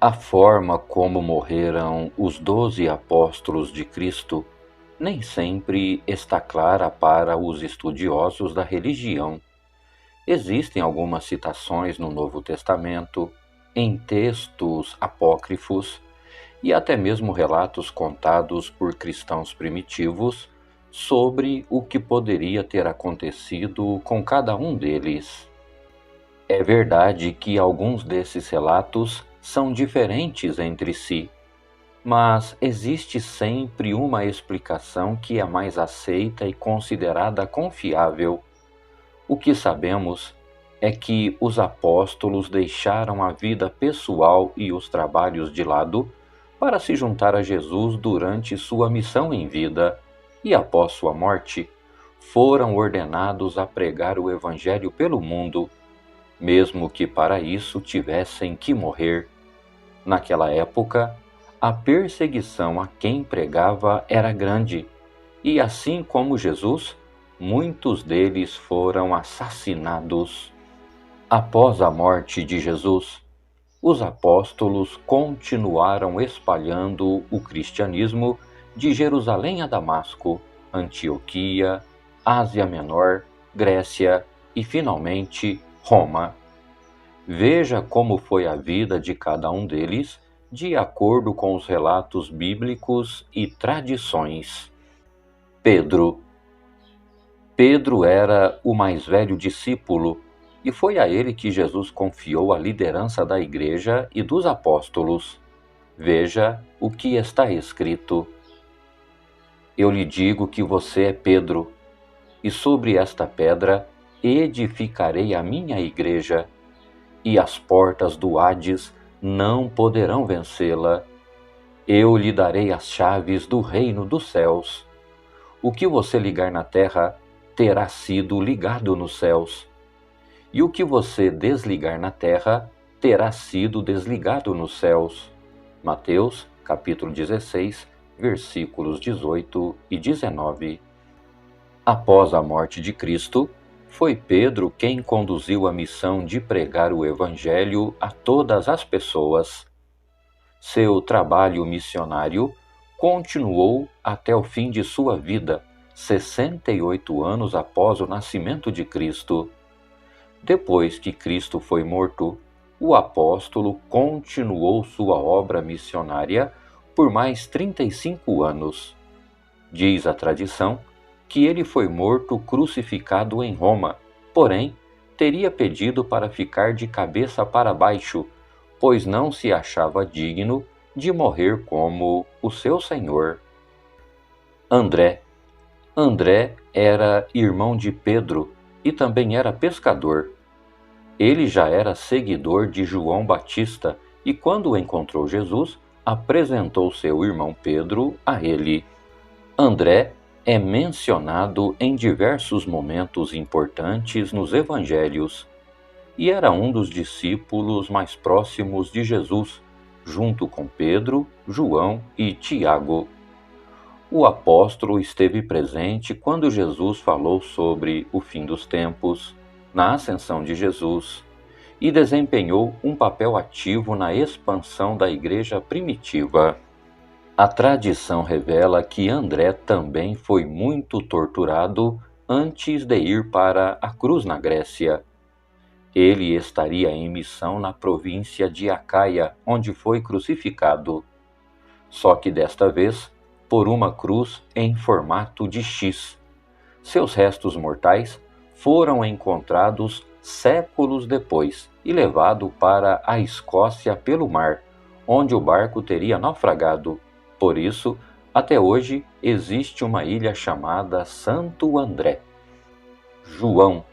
A forma como morreram os 12 apóstolos de Cristo nem sempre está clara para os estudiosos da religião. Existem algumas citações no Novo Testamento, em textos apócrifos e até mesmo relatos contados por cristãos primitivos sobre o que poderia ter acontecido com cada um deles. É verdade que alguns desses relatos são diferentes entre si, mas existe sempre uma explicação que é mais aceita e considerada confiável. O que sabemos é que os apóstolos deixaram a vida pessoal e os trabalhos de lado para se juntar a Jesus durante sua missão em vida e, após sua morte, foram ordenados a pregar o Evangelho pelo mundo, mesmo que para isso tivessem que morrer. Naquela época, a perseguição a quem pregava era grande, e assim como Jesus, muitos deles foram assassinados. Após a morte de Jesus, os apóstolos continuaram espalhando o cristianismo de Jerusalém a Damasco, Antioquia, Ásia Menor, Grécia e, finalmente, Roma. Veja como foi a vida de cada um deles, de acordo com os relatos bíblicos e tradições. Pedro. Pedro era o mais velho discípulo e foi a ele que Jesus confiou a liderança da igreja e dos apóstolos. Veja o que está escrito: Eu lhe digo que você é Pedro, e sobre esta pedra edificarei a minha igreja, e as portas do Hades não poderão vencê-la. Eu lhe darei as chaves do reino dos céus. O que você ligar na terra terá sido ligado nos céus, e o que você desligar na terra terá sido desligado nos céus. Mateus, capítulo 16, versículos 18 e 19. Após a morte de Cristo, foi Pedro quem conduziu a missão de pregar o Evangelho a todas as pessoas. Seu trabalho missionário continuou até o fim de sua vida, 68 anos após o nascimento de Cristo. Depois que Cristo foi morto, o apóstolo continuou sua obra missionária por mais 35 anos. Diz a tradição que ele foi morto crucificado em Roma, porém, teria pedido para ficar de cabeça para baixo, pois não se achava digno de morrer como o seu Senhor. André. André era irmão de Pedro e também era pescador. Ele já era seguidor de João Batista e, quando encontrou Jesus, apresentou seu irmão Pedro a ele. André é mencionado em diversos momentos importantes nos evangelhos e era um dos discípulos mais próximos de Jesus, junto com Pedro, João e Tiago. O apóstolo esteve presente quando Jesus falou sobre o fim dos tempos, na ascensão de Jesus, e desempenhou um papel ativo na expansão da igreja primitiva. A tradição revela que André também foi muito torturado antes de ir para a cruz na Grécia. Ele estaria em missão na província de Acaia, onde foi crucificado. Só que desta vez, por uma cruz em formato de X. Seus restos mortais foram encontrados séculos depois e levado para a Escócia pelo mar, onde o barco teria naufragado. Por isso, até hoje, existe uma ilha chamada Santo André. João.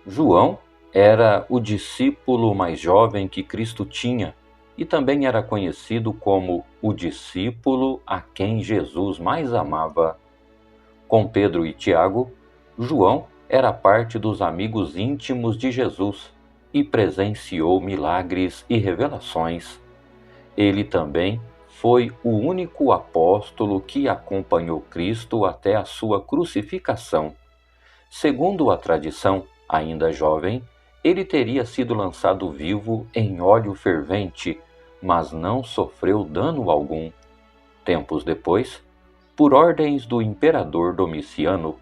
João era o discípulo mais jovem que Cristo tinha e também era conhecido como o discípulo a quem Jesus mais amava. Com Pedro e Tiago, João era parte dos amigos íntimos de Jesus e presenciou milagres e revelações. Ele também foi o único apóstolo que acompanhou Cristo até a sua crucificação. Segundo a tradição, ainda jovem, ele teria sido lançado vivo em óleo fervente, mas não sofreu dano algum. Tempos depois, por ordens do imperador Domiciano,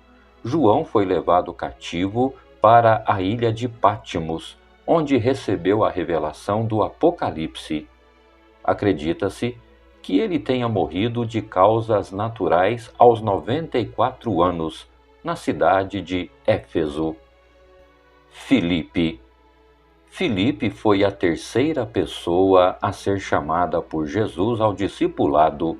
João foi levado cativo para a ilha de Patmos, onde recebeu a revelação do Apocalipse. Acredita-se que ele tenha morrido de causas naturais aos 94 anos, na cidade de Éfeso. Filipe. Filipe foi a terceira pessoa a ser chamada por Jesus ao discipulado.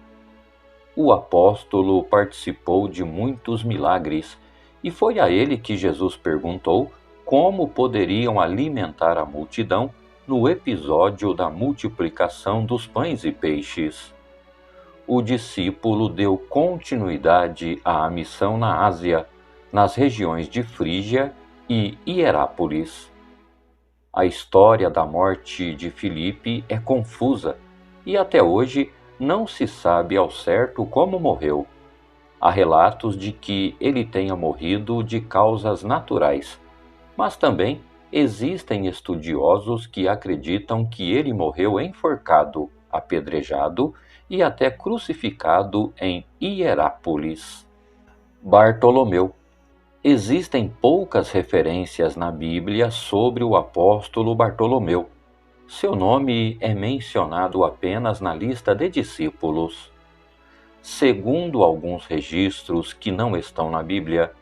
O apóstolo participou de muitos milagres e foi a ele que Jesus perguntou como poderiam alimentar a multidão no episódio da multiplicação dos pães e peixes. O discípulo deu continuidade à missão na Ásia, nas regiões de Frígia e Hierápolis. A história da morte de Filipe é confusa e até hoje não se sabe ao certo como morreu. Há relatos de que ele tenha morrido de causas naturais, mas também existem estudiosos que acreditam que ele morreu enforcado, apedrejado e até crucificado em Hierápolis. Bartolomeu. Existem poucas referências na Bíblia sobre o apóstolo Bartolomeu. Seu nome é mencionado apenas na lista de discípulos. Segundo alguns registros que não estão na Bíblia,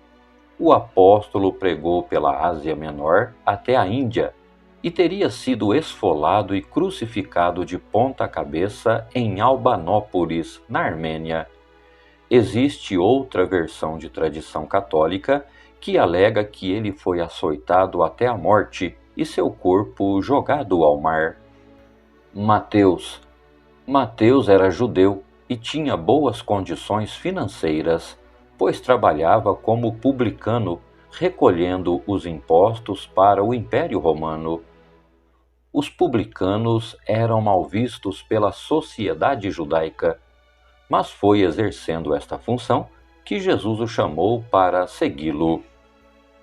o apóstolo pregou pela Ásia Menor até a Índia e teria sido esfolado e crucificado de ponta cabeça em Albanópolis, na Armênia. Existe outra versão de tradição católica que alega que ele foi açoitado até a morte e seu corpo jogado ao mar. Mateus. Mateus era judeu e tinha boas condições financeiras, pois trabalhava como publicano, recolhendo os impostos para o Império Romano. Os publicanos eram mal vistos pela sociedade judaica, mas foi exercendo esta função que Jesus o chamou para segui-lo.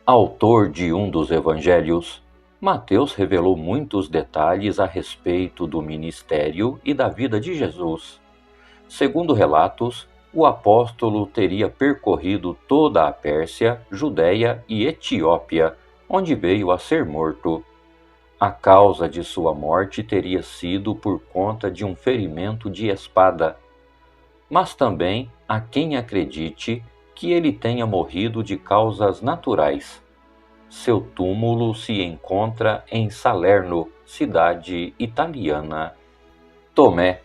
Autor de um dos evangelhos, Mateus revelou muitos detalhes a respeito do ministério e da vida de Jesus. Segundo relatos, o apóstolo teria percorrido toda a Pérsia, Judéia e Etiópia, onde veio a ser morto. A causa de sua morte teria sido por conta de um ferimento de espada, mas também há quem acredite que ele tenha morrido de causas naturais. Seu túmulo se encontra em Salerno, cidade italiana. Tomé.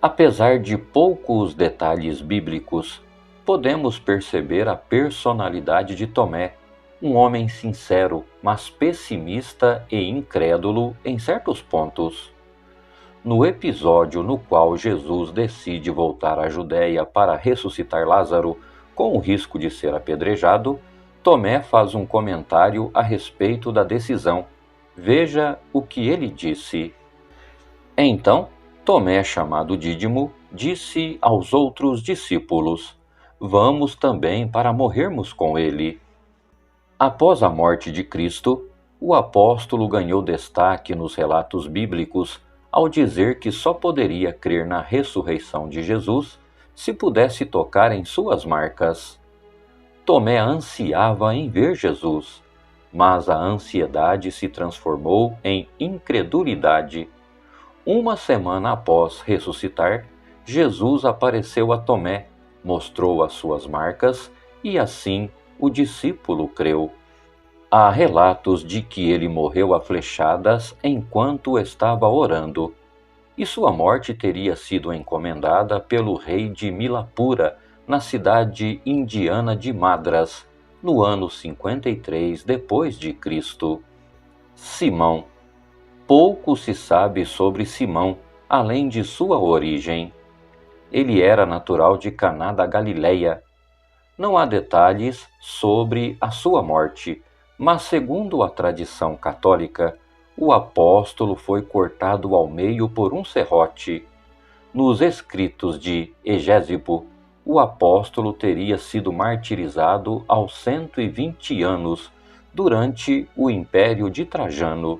Apesar de poucos detalhes bíblicos, podemos perceber a personalidade de Tomé, um homem sincero, mas pessimista e incrédulo em certos pontos. No episódio no qual Jesus decide voltar à Judéia para ressuscitar Lázaro, com o risco de ser apedrejado, Tomé faz um comentário a respeito da decisão. Veja o que ele disse. Então, Tomé, chamado Dídimo, disse aos outros discípulos: Vamos também para morrermos com ele. Após a morte de Cristo, o apóstolo ganhou destaque nos relatos bíblicos ao dizer que só poderia crer na ressurreição de Jesus se pudesse tocar em suas marcas. Tomé ansiava em ver Jesus, mas a ansiedade se transformou em incredulidade. Uma semana após ressuscitar, Jesus apareceu a Tomé, mostrou as suas marcas e assim o discípulo creu. Há relatos de que ele morreu a flechadas enquanto estava orando, e sua morte teria sido encomendada pelo rei de Milapura, na cidade indiana de Madras, no ano 53 depois de Cristo. Simão. Pouco se sabe sobre Simão, além de sua origem. Ele era natural de Caná da Galileia. Não há detalhes sobre a sua morte, mas segundo a tradição católica, o apóstolo foi cortado ao meio por um serrote. Nos escritos de Egésipo, o apóstolo teria sido martirizado aos 120 anos, durante o Império de Trajano.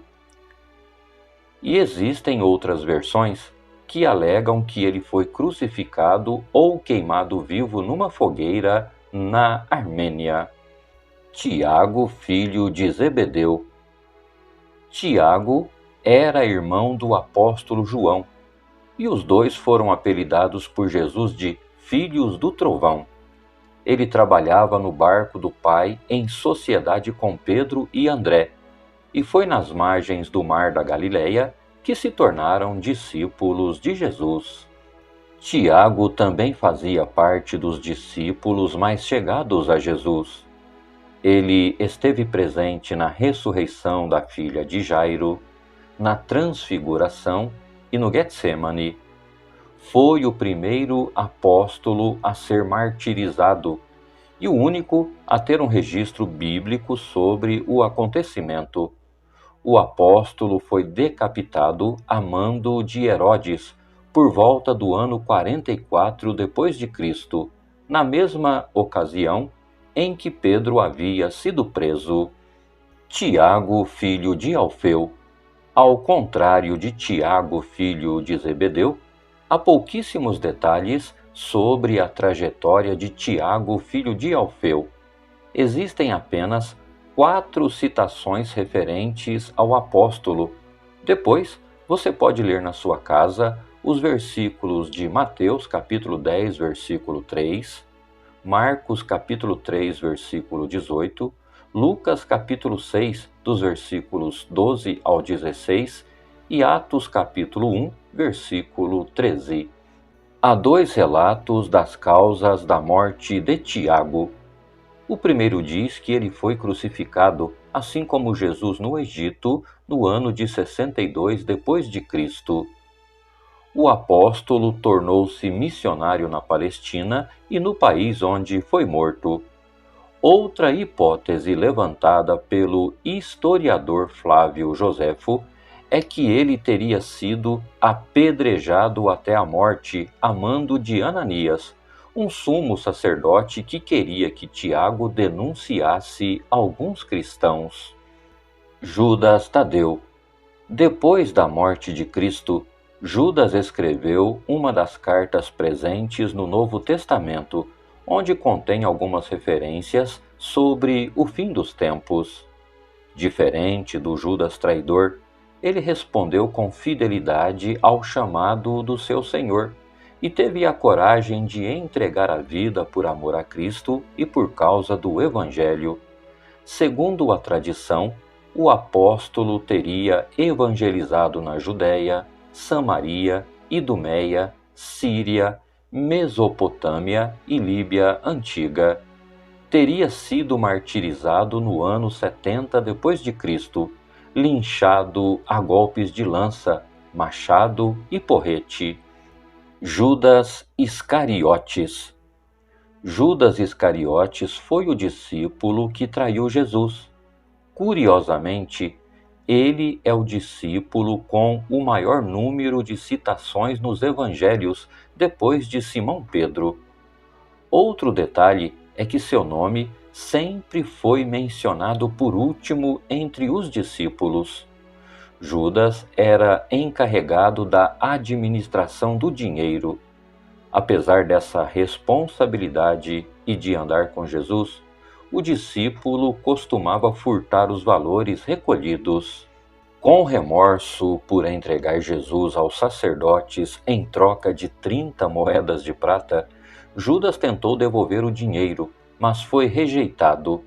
E existem outras versões que alegam que ele foi crucificado ou queimado vivo numa fogueira na Armênia. Tiago, filho de Zebedeu. Tiago era irmão do apóstolo João, e os dois foram apelidados por Jesus de Filhos do Trovão. Ele trabalhava no barco do pai em sociedade com Pedro e André, e foi nas margens do mar da Galileia que se tornaram discípulos de Jesus. Tiago também fazia parte dos discípulos mais chegados a Jesus. Ele esteve presente na ressurreição da filha de Jairo, na transfiguração e no Getsêmani. Foi o primeiro apóstolo a ser martirizado e o único a ter um registro bíblico sobre o acontecimento. O apóstolo foi decapitado a mando de Herodes por volta do ano 44 d.C., na mesma ocasião em que Pedro havia sido preso. Tiago, filho de Alfeu. Ao contrário de Tiago, filho de Zebedeu, há pouquíssimos detalhes sobre a trajetória de Tiago, filho de Alfeu. Existem apenas 4 citações referentes ao apóstolo. Depois, você pode ler na sua casa os versículos de Mateus, capítulo 10, versículo 3, Marcos, capítulo 3, versículo 18, Lucas, capítulo 6, dos versículos 12 ao 16, e Atos, capítulo 1, versículo 13. Há 2 relatos das causas da morte de Tiago. O primeiro diz que ele foi crucificado, assim como Jesus no Egito, no ano de 62 d.C. O apóstolo tornou-se missionário na Palestina e no país onde foi morto. Outra hipótese levantada pelo historiador Flávio Joséfo é que ele teria sido apedrejado até a morte a mando de Ananias, um sumo sacerdote que queria que Tiago denunciasse alguns cristãos. Judas Tadeu. Depois da morte de Cristo, Judas escreveu uma das cartas presentes no Novo Testamento, onde contém algumas referências sobre o fim dos tempos. Diferente do Judas traidor, ele respondeu com fidelidade ao chamado do seu Senhor e teve a coragem de entregar a vida por amor a Cristo e por causa do Evangelho. Segundo a tradição, o apóstolo teria evangelizado na Judéia, Samaria, Idumeia, Síria, Mesopotâmia e Líbia Antiga. Teria sido martirizado no ano 70 d.C., linchado a golpes de lança, machado e porrete. Judas Iscariotes. Judas Iscariotes foi o discípulo que traiu Jesus. Curiosamente, ele é o discípulo com o maior número de citações nos evangelhos depois de Simão Pedro. Outro detalhe é que seu nome sempre foi mencionado por último entre os discípulos. Judas era encarregado da administração do dinheiro. Apesar dessa responsabilidade e de andar com Jesus, o discípulo costumava furtar os valores recolhidos. Com remorso por entregar Jesus aos sacerdotes em troca de 30 moedas de prata, Judas tentou devolver o dinheiro, mas foi rejeitado.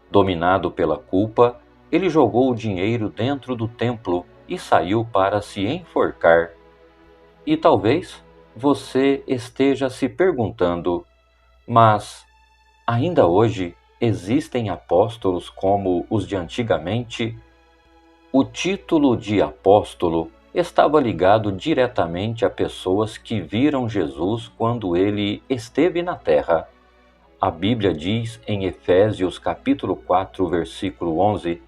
Dominado pela culpa, ele jogou o dinheiro dentro do templo e saiu para se enforcar. E talvez você esteja se perguntando, mas ainda hoje existem apóstolos como os de antigamente? O título de apóstolo estava ligado diretamente a pessoas que viram Jesus quando ele esteve na terra. A Bíblia diz em Efésios capítulo 4, versículo 11,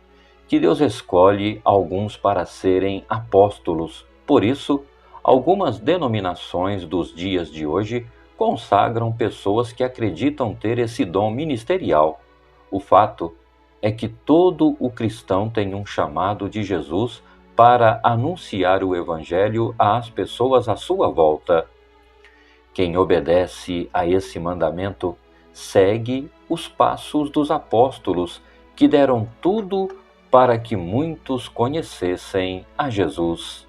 que Deus escolhe alguns para serem apóstolos. Por isso, algumas denominações dos dias de hoje consagram pessoas que acreditam ter esse dom ministerial. O fato é que todo o cristão tem um chamado de Jesus para anunciar o Evangelho às pessoas à sua volta. Quem obedece a esse mandamento segue os passos dos apóstolos, que deram tudo para que muitos conhecessem a Jesus.